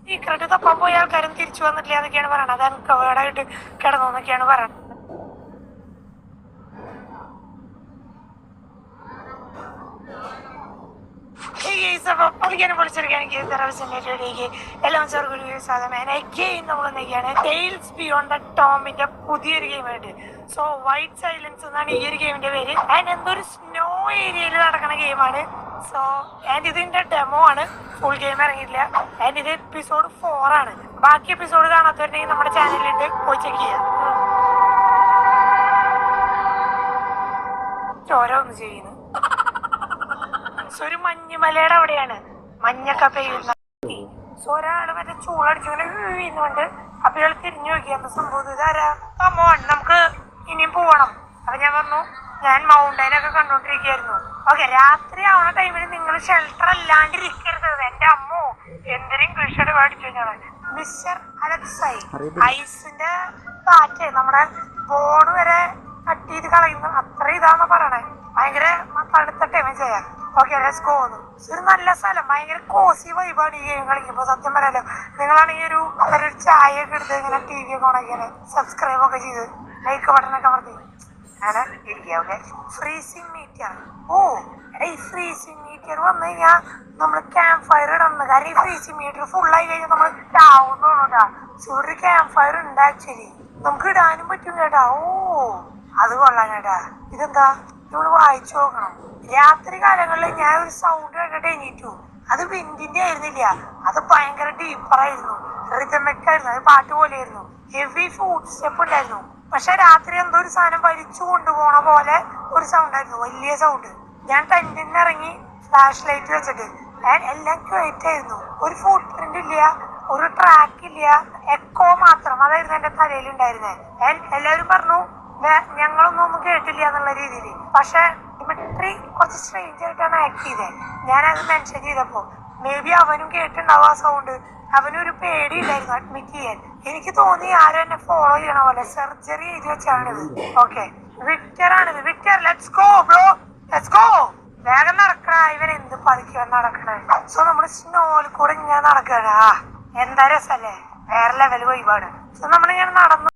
Secret തപ്പാൻ പോയ ആൾക്കാരും തിരിച്ചു വന്നിട്ടില്ല എന്നൊക്കെയാണ് പറയണത്. അത് അൺകവേർഡായിട്ട് കിടന്നു എന്നൊക്കെയാണ് പറയണത്. പുതിയൊരു ഗെയിമായിട്ട് സോ വൈറ്റ് സൈലൻസ് എന്നാണ് ഈ ഒരു ഗെയിമിന്റെ പേര്. ആൻഡ് എന്തൊരു സ്നോ ഏരിയയിൽ നടക്കുന്ന ഗെയിമാണ്. സോ ആൻഡ് ഇതിന്റെ ഡെമോ ആണ്, ഫുൾ ഗെയിം ഇറങ്ങിയിട്ടില്ല. ആൻഡ് ഇത് എപ്പിസോഡ് 4 ആണ്. ബാക്കി എപ്പിസോഡ് കാണാത്തവരുണ്ടെങ്കിൽ നമ്മുടെ ചാനലിലുണ്ട്, പോയി ചെക്ക് ചെയ്യാം. ഓരോന്ന് ചെയ്യുന്നു. സോ ഒരു മഞ്ഞുമലയുടെ അവിടെയാണ് മഞ്ഞൊക്കെ പെയ്യുന്ന. സോ ഒരാള് മറ്റേ ചൂളടിച്ചിങ്ങനെ വീഴുന്നുണ്ട്. അപ്പൊ ഇയാൾ തിരിഞ്ഞു നോക്കി എന്താ സംഭവം, ഇതാരാ? മോൻ നമുക്ക് ഇനിയും പോവണം. അപ്പൊ ഞാൻ പറഞ്ഞു ഞാൻ മൗണ്ടൈനൊക്കെ കണ്ടോണ്ടിരിക്കുകയായിരുന്നു. ഓക്കെ, രാത്രി ആവുന്ന ടൈമിൽ നിങ്ങൾ ഷെൽട്ടർ അല്ലാണ്ടിരിക്കരുത്. എന്റെ അമ്മോ എന്തൊരു ഇംഗ്ലീഷോട് പഠിച്ചു ഞാൻ. മിസ്റ്റർ അലക്സൈ, ഐസിന്റെ കാറ്റ് നമ്മുടെ ബോർഡ് വരെ കട്ട് ചെയ്ത് കളയുന്നു, അത്ര ഇതാന്ന് പറയണേ. ഭയങ്കര തണുത്ത ടൈം ചെയ്യാം. Okay, let's go. ഒരു നല്ല സ്ഥലം, ഭയങ്കര കോസി വൈബാണ് ഈ ഗെയിം കളിക്കുമ്പോൾ. സത്യം പറയാലോ, നിങ്ങളാണെങ്കിൽ ഒരു ചായ ഒക്കെ എടുത്ത് ഇങ്ങനെ ടി വി ഒക്കെ ഉണക്കിയാൽ സബ്സ്ക്രൈബ് ഒക്കെ ചെയ്ത് ലൈക്ക് ബട്ടണൊക്കെ അമർത്തി അങ്ങനെ ഇരിക്കുക. Okay, freezing metre. ഓ ഈ ഫ്രീസിങ് മീറ്റർ വന്നു കഴിഞ്ഞാൽ നമ്മൾ ക്യാമ്പ് ഫയർ ഇടണം. കാരണം ഈ ഫ്രീസിങ് മീറ്റർ ഫുള്ളായി കഴിഞ്ഞാൽ നമ്മൾ ചാവുന്നോണ്ടാ. ഒരു ക്യാമ്പ് ഫയർ ഉണ്ട് ആക്ച്വലി, നമുക്ക് ഇടാനും പറ്റും കേട്ടാ. ഓ അത് കൊള്ളാം കേട്ടാ. ഇതെന്താ നമ്മൾ വായിച്ചു നോക്കണം. രാത്രി കാലങ്ങളിൽ ഞാൻ ഒരു സൗണ്ട് കേട്ടിട്ട് എണീറ്റു. അത് വിൻഡിന്റെ ആയിരുന്നില്ല, അത് ഭയങ്കര ഡീപ്പറായിരുന്നു, റിതമിക്കായിരുന്നു. അത് പാട്ട് പോലെയായിരുന്നു. ഹെവി ഫുഡ് സ്റ്റെപ്പ് ഉണ്ടായിരുന്നു. പക്ഷെ രാത്രി എന്തോ ഒരു സാധനം വലിച്ചു കൊണ്ടുപോണ പോലെ ഒരു സൗണ്ട് ആയിരുന്നു, വലിയ സൗണ്ട്. ഞാൻ ടെന്റിന് ഇറങ്ങി ഫ്ലാഷ് ലൈറ്റ് വെച്ചിട്ട് എല്ലാം ക്വയറ്റ് ആയിരുന്നു. ഒരു ഫുട് പ്രിന്റ് ഇല്ല, ഒരു ട്രാക്ക് ഇല്ല, എക്കോ മാത്രം. അതായിരുന്നു എന്റെ തലയിൽ ഉണ്ടായിരുന്നത്. എല്ലാവരും പറഞ്ഞു ഞങ്ങളൊന്നും കേട്ടില്ല എന്നുള്ള രീതിയിൽ. പക്ഷെ ഡിമിട്രി കുറച്ച് സ്ട്രേഞ്ച് ആയിട്ടാണ് ആക്ട് ചെയ്തത്. ഞാനത് മെൻഷൻ ചെയ്തപ്പോ മേ ബി അവനും കേട്ടിട്ടുണ്ടാവും ആ സൗണ്ട്. അവനൊരു പേടിയില്ലായിരുന്നു അഡ്മിറ്റ് ചെയ്യാൻ. എനിക്ക് തോന്നി ആരും എന്നെ ഫോളോ ചെയ്യണ പോലെ സർജറി ചെയ്ത് വെച്ചാണിത്. ഓക്കെ, വിക്ടർ ആണിത്. Victor, let's go bro, let's go. വേഗം നടക്കണ, ഇവൻ എന്ത് പതുക്കാൻ നടക്കണേ. സോ നമ്മള് സ്നോയിൽ കൂടെ ഇങ്ങനെ നടക്കണ. എന്താ രസല്ലേ, വേറെ ലെവൽ വൈബാണ്. സോ നമ്മളിങ്ങനെ നടന്നു